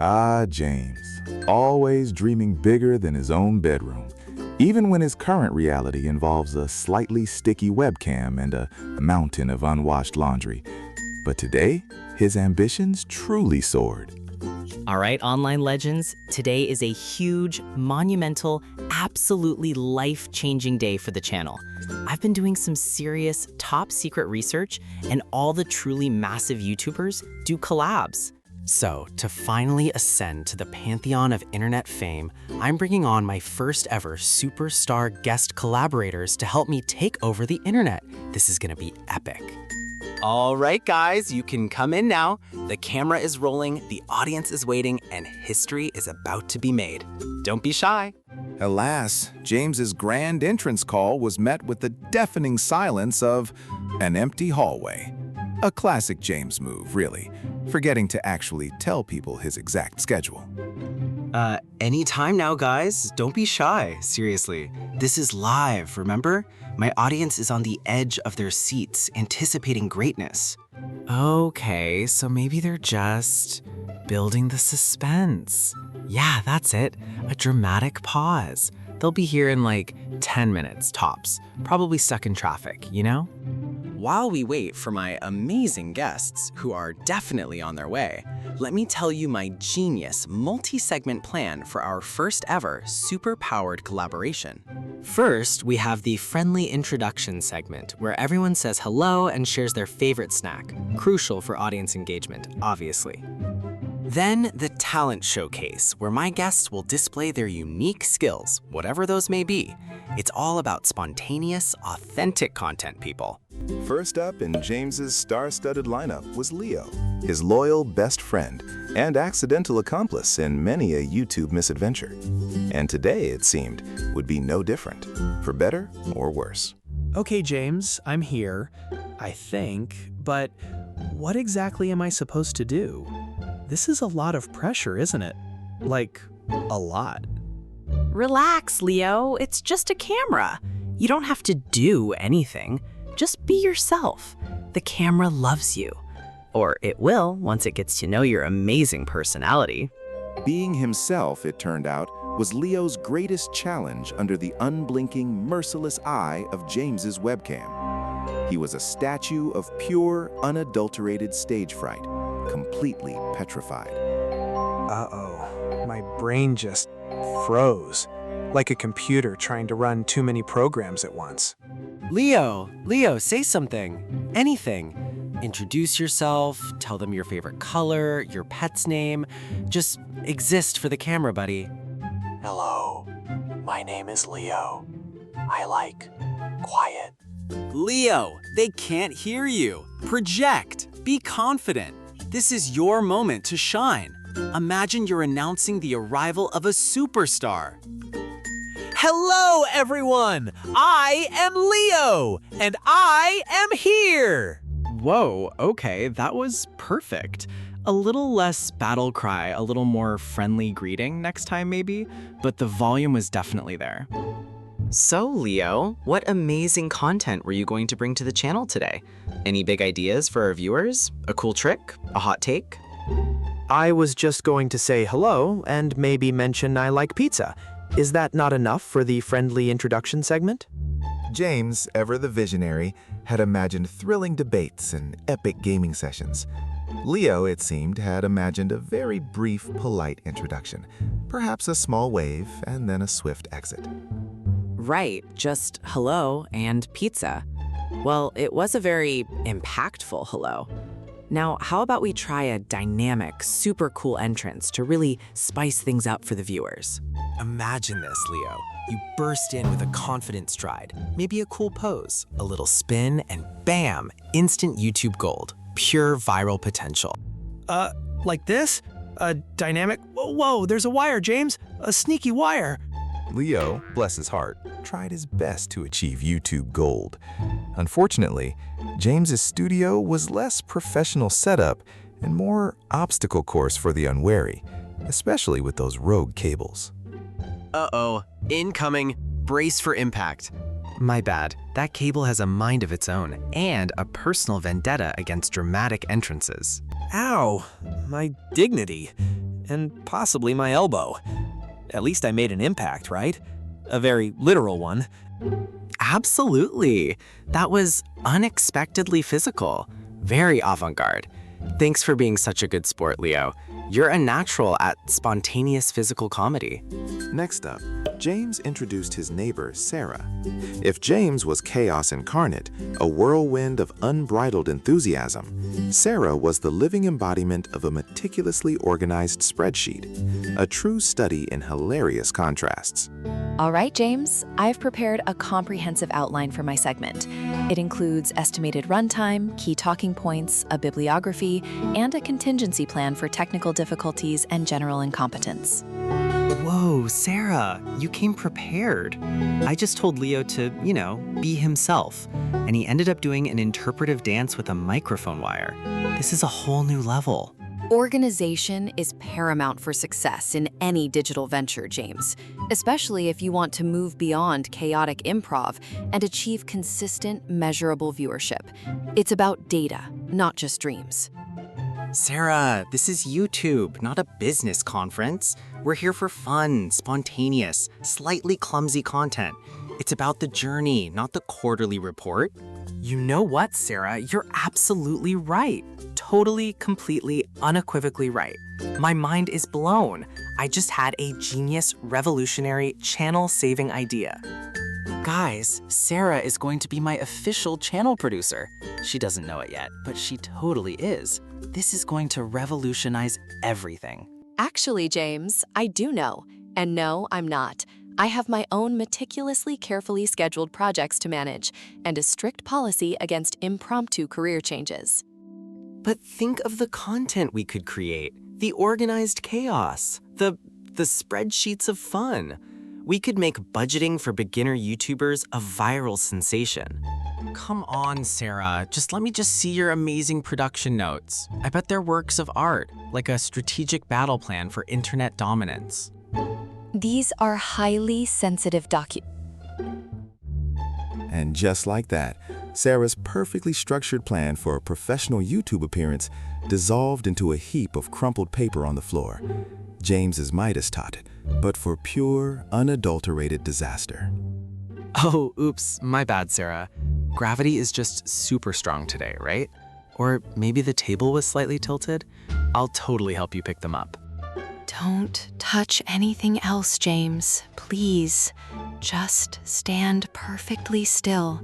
Ah, James, always dreaming bigger than his own bedroom, even when his current reality involves a slightly sticky webcam and a mountain of unwashed laundry. But today, his ambitions truly soared. All right, online legends, today is a huge, monumental, absolutely life-changing day for the channel. I've been doing some serious, top-secret research, and all the truly massive YouTubers do collabs. So, to finally ascend to the pantheon of internet fame, I'm bringing on my first ever superstar guest collaborators to help me take over the internet. This is gonna be epic. All right, guys, you can come in now. The camera is rolling, the audience is waiting, and history is about to be made. Don't be shy. Alas, James's grand entrance call was met with the deafening silence of an empty hallway. A classic James move, really, forgetting to actually tell people his exact schedule. Anytime now, guys. Don't be shy, seriously. This is live, remember? My audience is on the edge of their seats, anticipating greatness. Okay, so maybe they're just building the suspense. Yeah, that's it. A dramatic pause. They'll be here in like 10 minutes, tops. Probably stuck in traffic, you know? While we wait for my amazing guests, who are definitely on their way, let me tell you my genius multi-segment plan for our first ever super-powered collaboration. First, we have the friendly introduction segment, where everyone says hello and shares their favorite snack, crucial for audience engagement, obviously. Then, the talent showcase, where my guests will display their unique skills, whatever those may be. It's all about spontaneous, authentic content, people. First up in James's star-studded lineup was Leo, his loyal best friend and accidental accomplice in many a YouTube misadventure. And today, it seemed, would be no different, for better or worse. Okay, James, I'm here, I think, but what exactly am I supposed to do? This is a lot of pressure, isn't it? Like, a lot. Relax, Leo. It's just a camera. You don't have to do anything. Just be yourself. The camera loves you. Or it will once it gets to know your amazing personality. Being himself, it turned out, was Leo's greatest challenge under the unblinking, merciless eye of James's webcam. He was a statue of pure, unadulterated stage fright, completely petrified. Uh-oh, my brain just froze, like a computer trying to run too many programs at once. Leo, say something. Anything. Introduce yourself, tell them your favorite color, your pet's name. Just exist for the camera, buddy. Hello, my name is Leo. I like quiet. Leo, they can't hear you. Project. Be confident. This is your moment to shine. Imagine you're announcing the arrival of a superstar. Hello, everyone! I am Leo, and I am here! Whoa, okay, that was perfect. A little less battle cry, a little more friendly greeting next time maybe, but the volume was definitely there. So, Leo, what amazing content were you going to bring to the channel today? Any big ideas for our viewers? A cool trick? A hot take? I was just going to say hello and maybe mention I like pizza. Is that not enough for the friendly introduction segment? James, ever the visionary, had imagined thrilling debates and epic gaming sessions. Leo, it seemed, had imagined a very brief, polite introduction, perhaps a small wave and then a swift exit. Right, just hello and pizza. Well, it was a very impactful hello. Now, how about we try a dynamic, super cool entrance to really spice things up for the viewers? Imagine this, Leo. You burst in with a confident stride, maybe a cool pose, a little spin, and bam, instant YouTube gold. Pure viral potential. Like this? A dynamic? Whoa, there's a wire, James. A sneaky wire. Leo, bless his heart, tried his best to achieve YouTube gold. Unfortunately, James's studio was less professional setup and more obstacle course for the unwary, especially with those rogue cables. Uh-oh, incoming. Brace for impact. My bad. That cable has a mind of its own and a personal vendetta against dramatic entrances. Ow, my dignity. and possibly my elbow. At least I made an impact, right? A very literal one. Absolutely. That was unexpectedly physical. Very avant-garde. Thanks for being such a good sport, Leo. You're a natural at spontaneous physical comedy. Next up, James introduced his neighbor, Sarah. If James was chaos incarnate, a whirlwind of unbridled enthusiasm, Sarah was the living embodiment of a meticulously organized spreadsheet, a true study in hilarious contrasts. All right, James, I've prepared a comprehensive outline for my segment. It includes estimated runtime, key talking points, a bibliography, and a contingency plan for technical difficulties and general incompetence. Whoa, Sarah, you came prepared. I just told Leo to, be himself, and he ended up doing an interpretive dance with a microphone wire. This is a whole new level. Organization is paramount for success in any digital venture, James, especially if you want to move beyond chaotic improv and achieve consistent, measurable viewership. It's about data, not just dreams. Sarah, this is YouTube, not a business conference. We're here for fun, spontaneous, slightly clumsy content. It's about the journey, not the quarterly report. You know what, Sarah? You're absolutely right. Totally, completely, unequivocally right. My mind is blown. I just had a genius, revolutionary, channel-saving idea. Guys, Sarah is going to be my official channel producer. She doesn't know it yet, but she totally is. This is going to revolutionize everything. Actually, James, I do know. And no, I'm not. I have my own meticulously, carefully scheduled projects to manage and a strict policy against impromptu career changes. But think of the content we could create, the organized chaos, the spreadsheets of fun. We could make budgeting for beginner YouTubers a viral sensation. Come on, Sarah, let me see your amazing production notes. I bet they're works of art, like a strategic battle plan for internet dominance. These are highly sensitive And just like that, Sarah's perfectly structured plan for a professional YouTube appearance dissolved into a heap of crumpled paper on the floor. James's Midas taught it, but for pure, unadulterated disaster. Oh, oops, my bad, Sarah. Gravity is just super strong today, right? Or maybe the table was slightly tilted? I'll totally help you pick them up. Don't touch anything else, James. Please, just stand perfectly still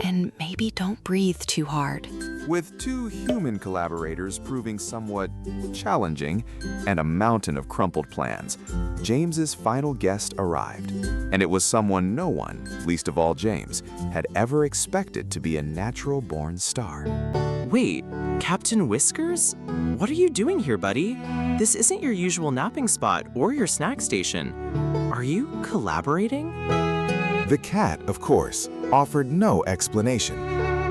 and maybe don't breathe too hard. With two human collaborators proving somewhat challenging and a mountain of crumpled plans, James's final guest arrived. And it was someone no one, least of all James, had ever expected to be a natural-born star. Wait, Captain Whiskers? What are you doing here, buddy? This isn't your usual napping spot or your snack station. Are you collaborating? The cat, of course, offered no explanation,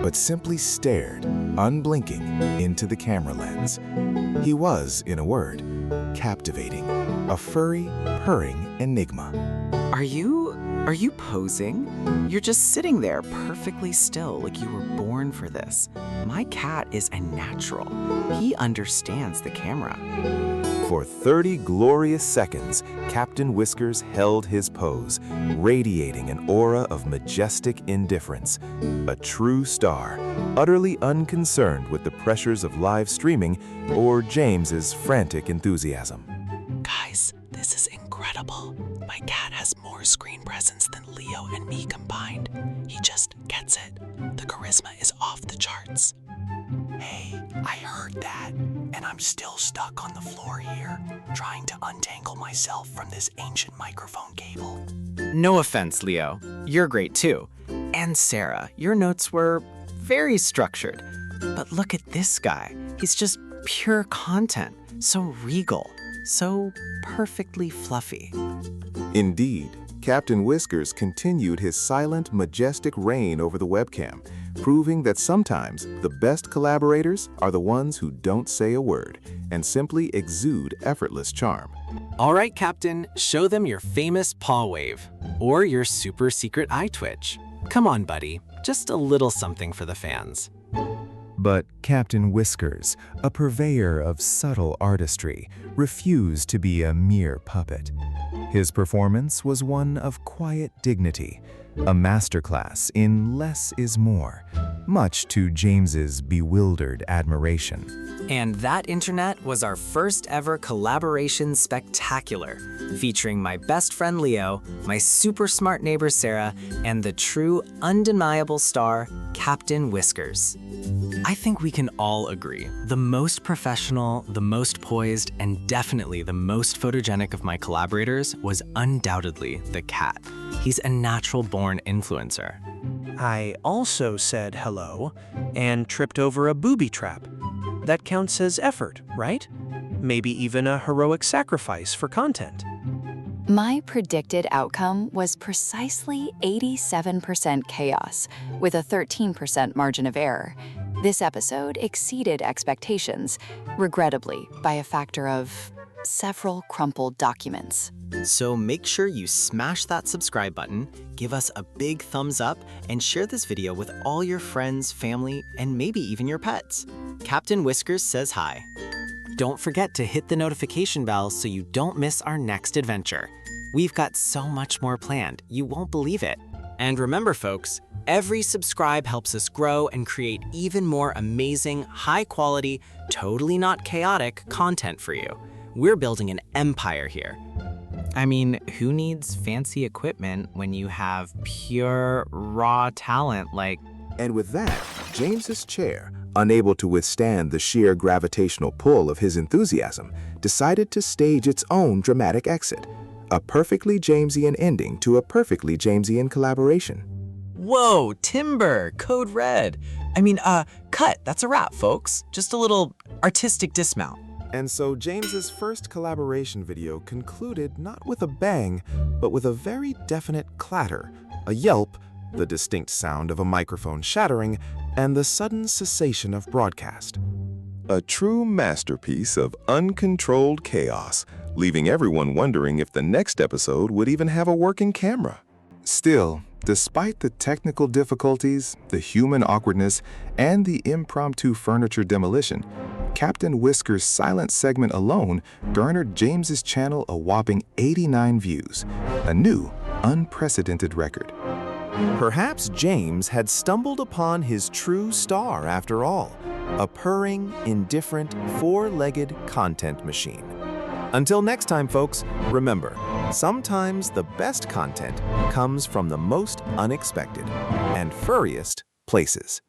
but simply stared, unblinking, into the camera lens. He was, in a word, captivating, a furry, purring enigma. Are you posing? You're just sitting there perfectly still like you were born for this. My cat is a natural. He understands the camera. For 30 glorious seconds, Captain Whiskers held his pose, radiating an aura of majestic indifference. A true star, utterly unconcerned with the pressures of live streaming or James's frantic enthusiasm. Guys, this is incredible. My cat has more screen presence than Leo and me combined. He just gets it. The charisma is off the charts. Hey, I heard that, and I'm still stuck on the floor here, trying to untangle myself from this ancient microphone cable. No offense, Leo. You're great too. And Sarah, your notes were very structured. But look at this guy. He's just pure content, so regal, so perfectly fluffy. Indeed, Captain Whiskers continued his silent, majestic reign over the webcam, proving that sometimes the best collaborators are the ones who don't say a word and simply exude effortless charm. All right, Captain, show them your famous paw wave or your super secret eye twitch. Come on, buddy, just a little something for the fans. But Captain Whiskers, a purveyor of subtle artistry, refused to be a mere puppet. His performance was one of quiet dignity, a masterclass in less is more, much to James's bewildered admiration. And that internet was our first ever collaboration spectacular, featuring my best friend Leo, my super smart neighbor Sarah, and the true undeniable star, Captain Whiskers. I think we can all agree, the most professional, the most poised, and definitely the most photogenic of my collaborators was undoubtedly the cat. He's a natural-born influencer. I also said hello and tripped over a booby trap. That counts as effort, right? Maybe even a heroic sacrifice for content. My predicted outcome was precisely 87% chaos, with a 13% margin of error. This episode exceeded expectations, regrettably by a factor of several crumpled documents. So make sure you smash that subscribe button, give us a big thumbs up, and share this video with all your friends, family, and maybe even your pets. Captain Whiskers says hi. Don't forget to hit the notification bell so you don't miss our next adventure. We've got so much more planned, you won't believe it. And remember folks, every subscribe helps us grow and create even more amazing, high-quality, totally not chaotic content for you. We're building an empire here. I mean, who needs fancy equipment when you have pure, raw talent like... And with that, James's chair, unable to withstand the sheer gravitational pull of his enthusiasm, decided to stage its own dramatic exit. A perfectly Jamesian ending to a perfectly Jamesian collaboration. Whoa, timber, code red. Cut, that's a wrap, folks. Just a little artistic dismount. And so James's first collaboration video concluded not with a bang, but with a very definite clatter, a yelp, the distinct sound of a microphone shattering, and the sudden cessation of broadcast. A true masterpiece of uncontrolled chaos, leaving everyone wondering if the next episode would even have a working camera. Still, despite the technical difficulties, the human awkwardness, and the impromptu furniture demolition, Captain Whiskers' silent segment alone garnered James's channel a whopping 89 views, a new, unprecedented record. Perhaps James had stumbled upon his true star after all, a purring, indifferent, four-legged content machine. Until next time, folks, remember, sometimes the best content comes from the most unexpected and furriest places.